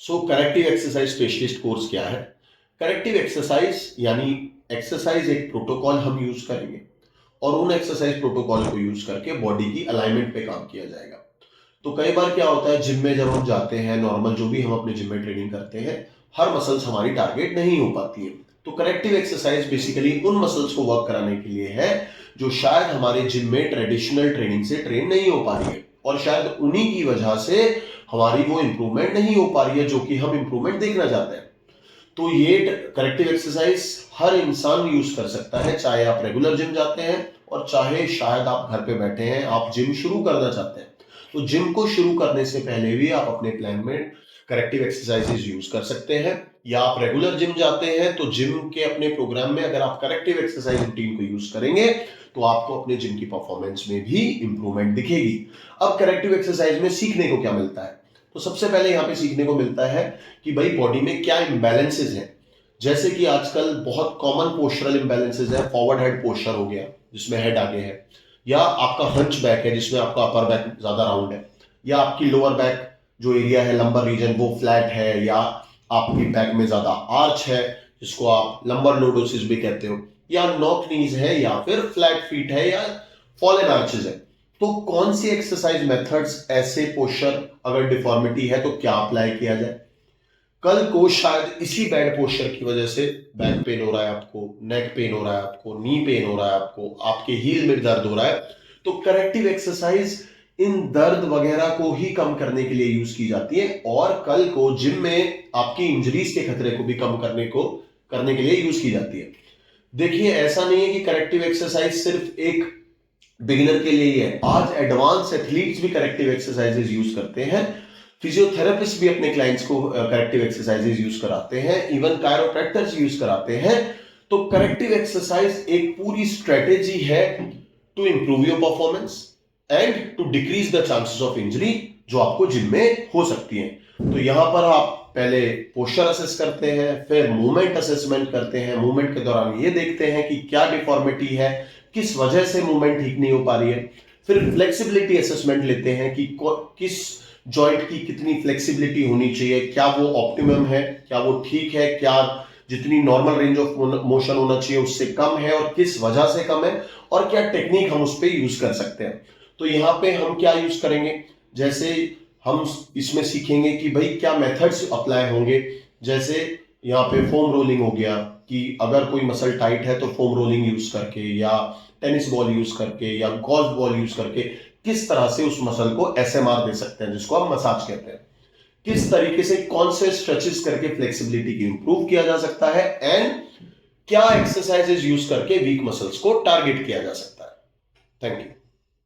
Corrective exercise specialist course क्या है? Corrective exercise यानी एक्सरसाइज एक प्रोटोकॉल हम यूज करेंगे और उन एक्सरसाइज प्रोटोकॉल को यूज करके बॉडी की अलाइनमेंट पे काम किया जाएगा। तो कई बार क्या होता है, जिम में जब हम जाते हैं, नॉर्मल जो भी हम अपने जिम में ट्रेनिंग करते हैं, हर मसल्स हमारी टारगेट नहीं हो पाती है। तो करेक्टिव एक्सरसाइज बेसिकली उन मसल्स को वर्क कराने के लिए है जो शायद हमारे जिम में ट्रेडिशनल ट्रेनिंग से ट्रेन नहीं हो पा रही है, और शायद उन्हीं की वजह से हमारी वो इंप्रूवमेंट नहीं हो पा रही है जो कि हम इंप्रूवमेंट देखना चाहते हैं। तो ये करेक्टिव एक्सरसाइज हर इंसान यूज कर सकता है, चाहे आप रेगुलर जिम जाते हैं और चाहे शायद आप घर पे बैठे हैं, आप जिम शुरू करना चाहते हैं। तो जिम को शुरू करने से पहले भी आप अपने प्लान में करेक्टिव एक्सरसाइजेज यूज कर सकते हैं, या आप रेगुलर जिम जाते हैं तो जिम के अपने प्रोग्राम में अगर आप करेक्टिव एक्सरसाइज रूटीन को यूज करेंगे तो आपको अपने जिम की परफॉर्मेंस में भी इंप्रूवमेंट दिखेगी। अब करेक्टिव एक्सरसाइज में सीखने को क्या मिलता है? तो सबसे पहले यहाँ पे सीखने को मिलता है कि भाई बॉडी में क्या इम्बैलेंसेज हैं। जैसे कि आजकल बहुत कॉमन पोस्चरल इम्बैलेंसेज है, फॉरवर्ड हेड पोस्चर हो गया जिसमें हेड आगे है, या आपका हंच बैक है जिसमें आपका अपर बैक ज्यादा राउंड है, या आपकी लोअर बैक जो एरिया है, लंबर रीजन, वो फ्लैट है, या आपकी बैक में ज्यादा आर्च है जिसको आप लंबर लोडोसिस भी कहते हो, या नॉक नीज है, या फिर फ्लैट फीट है, या फॉलन आर्चेज है। तो कौन सी एक्सरसाइज मेथड्स ऐसे पोस्चर अगर डिफॉर्मिटी है तो क्या अप्लाई किया जाए? कल को शायद इसी बैड पोस्चर की वजह से बैक पेन हो रहा है आपको, नेक पेन हो रहा है आपको, नी पेन हो रहा है आपको, आपके हील में दर्द हो रहा है, तो करेक्टिव एक्सरसाइज इन दर्द वगैरह को ही कम करने के लिए यूज की जाती है, और कल को जिम में आपकी इंजरीज के खतरे को भी कम करने के लिए यूज की जाती है। देखिए, ऐसा नहीं है कि करेक्टिव एक्सरसाइज सिर्फ एक बिगिनर के लिए ही है। आज एडवांस एथलीट्स भी करेक्टिव एक्सरसाइजेज यूज करते हैं, फिजियोथेरेपिस्ट भी अपने क्लाइंट्स को करेक्टिव एक्सरसाइजेज यूज कराते हैं, इवन कायरोप्रैक्टर्स यूज कराते हैं। तो करेक्टिव एक्सरसाइज एक पूरी स्ट्रेटेजी है to improve your performance and to decrease the chances of injury जो आपको जिम में हो सकती है। तो यहां पर आप पहले पोस्चर असेस करते हैं, फिर मूवमेंट असेसमेंट करते हैं, मूवमेंट के दौरान ये देखते हैं कि क्या डिफॉर्मिटी है, किस वजह से मूवमेंट ठीक नहीं हो पा रही है, फिर फ्लेक्सिबिलिटी असेसमेंट लेते हैं कि किस जॉइंट की कितनी फ्लेक्सिबिलिटी होनी चाहिए, क्या वो ऑप्टिमम है, क्या वो ठीक है, क्या जितनी नॉर्मल रेंज ऑफ मोशन होना चाहिए उससे कम है, और किस वजह से कम है, और क्या टेक्निक हम उस पर यूज कर सकते हैं। तो यहाँ पे हम क्या यूज करेंगे, जैसे हम इसमें सीखेंगे कि भाई क्या मेथड्स अप्लाई होंगे। जैसे यहाँ पे फोम रोलिंग हो गया, कि अगर कोई मसल टाइट है तो फोम रोलिंग यूज करके, या टेनिस बॉल यूज करके, या गोल्फ बॉल यूज करके किस तरह से उस मसल को एसएमआर दे सकते हैं, जिसको हम मसाज कहते हैं। किस तरीके से कौन से स्ट्रेचेस करके फ्लेक्सिबिलिटी की इंप्रूव किया जा सकता है, एंड क्या एक्सरसाइजेज यूज करके वीक मसल्स को टारगेट किया जा सकता है। Thank you.